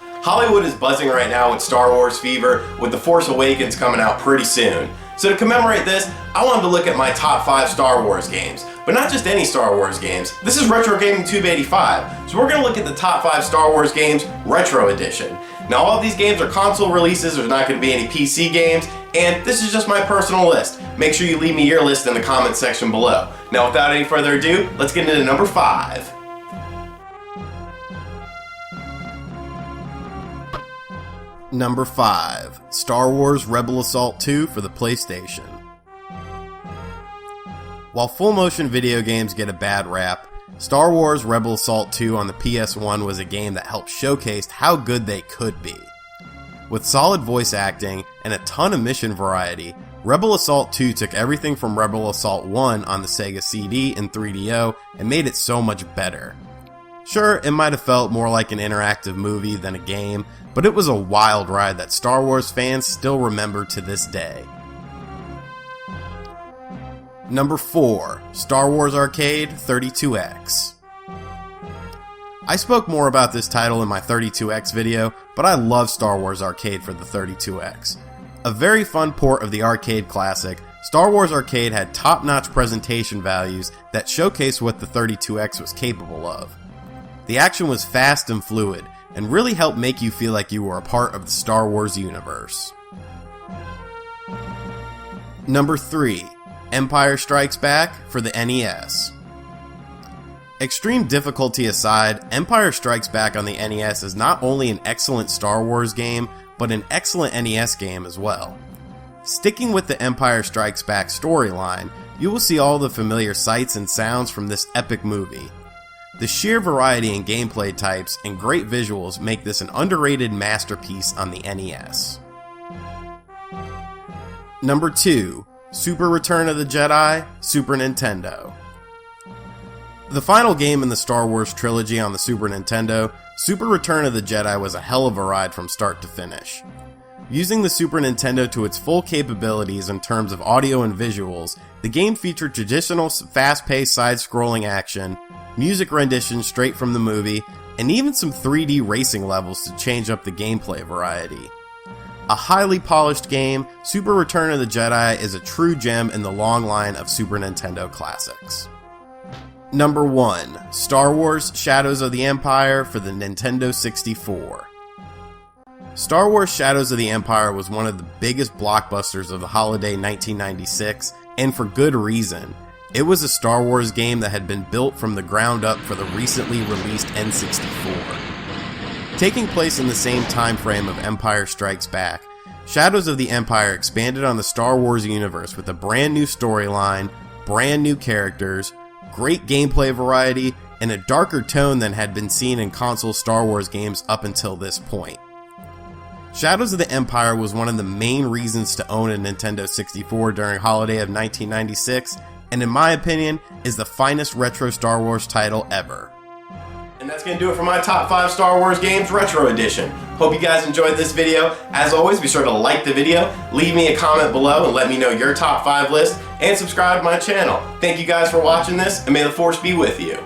Hollywood is buzzing right now with Star Wars fever, with The Force Awakens coming out pretty soon. So to commemorate this, I wanted to look at my top 5 Star Wars games. But not just any Star Wars games. This is Retro Gaming Tube 85, so we're going to look at the top 5 Star Wars games Retro Edition. Now all of these games are console releases, there's not going to be any PC games, and this is just my personal list. Make sure you leave me your list in the comments section below. Now without any further ado, let's get into number 5. Number 5, Star Wars Rebel Assault 2 for the PlayStation. While full-motion video games get a bad rap, Star Wars Rebel Assault 2 on the PS1 was a game that helped showcase how good they could be. With solid voice acting and a ton of mission variety, Rebel Assault 2 took everything from Rebel Assault 1 on the Sega CD and 3DO and made it so much better. Sure, it might have felt more like an interactive movie than a game, but it was a wild ride that Star Wars fans still remember to this day. Number 4, Star Wars Arcade 32X. I spoke more about this title in my 32X video, but I love Star Wars Arcade for the 32X. A very fun port of the arcade classic, Star Wars Arcade had top-notch presentation values that showcased what the 32X was capable of. The action was fast and fluid, and really helped make you feel like you were a part of the Star Wars universe. Number 3, Empire Strikes Back for the NES. Extreme difficulty aside, Empire Strikes Back on the NES is not only an excellent Star Wars game, but an excellent NES game as well. Sticking with the Empire Strikes Back storyline, you will see all the familiar sights and sounds from this epic movie. The sheer variety in gameplay types and great visuals make this an underrated masterpiece on the NES. Number 2, Super Return of the Jedi, Super Nintendo. The final game in the Star Wars trilogy on the Super Nintendo, Super Return of the Jedi was a hell of a ride from start to finish. Using the Super Nintendo to its full capabilities in terms of audio and visuals, the game featured traditional fast-paced side-scrolling action, music renditions straight from the movie, and even some 3D racing levels to change up the gameplay variety. A highly polished game, Super Return of the Jedi is a true gem in the long line of Super Nintendo classics. Number 1, Star Wars Shadows of the Empire for the Nintendo 64. Star Wars Shadows of the Empire was one of the biggest blockbusters of the holiday 1996, and for good reason. It was a Star Wars game that had been built from the ground up for the recently released N64. Taking place in the same time frame of Empire Strikes Back, Shadows of the Empire expanded on the Star Wars universe with a brand new storyline, brand new characters, great gameplay variety, and a darker tone than had been seen in console Star Wars games up until this point. Shadows of the Empire was one of the main reasons to own a Nintendo 64 during holiday of 1996, and in my opinion, is the finest retro Star Wars title ever. And that's going to do it for my top 5 Star Wars games Retro Edition. Hope you guys enjoyed this video. As always, be sure to like the video, leave me a comment below and let me know your top 5 list, and subscribe to my channel. Thank you guys for watching this, and may the Force be with you.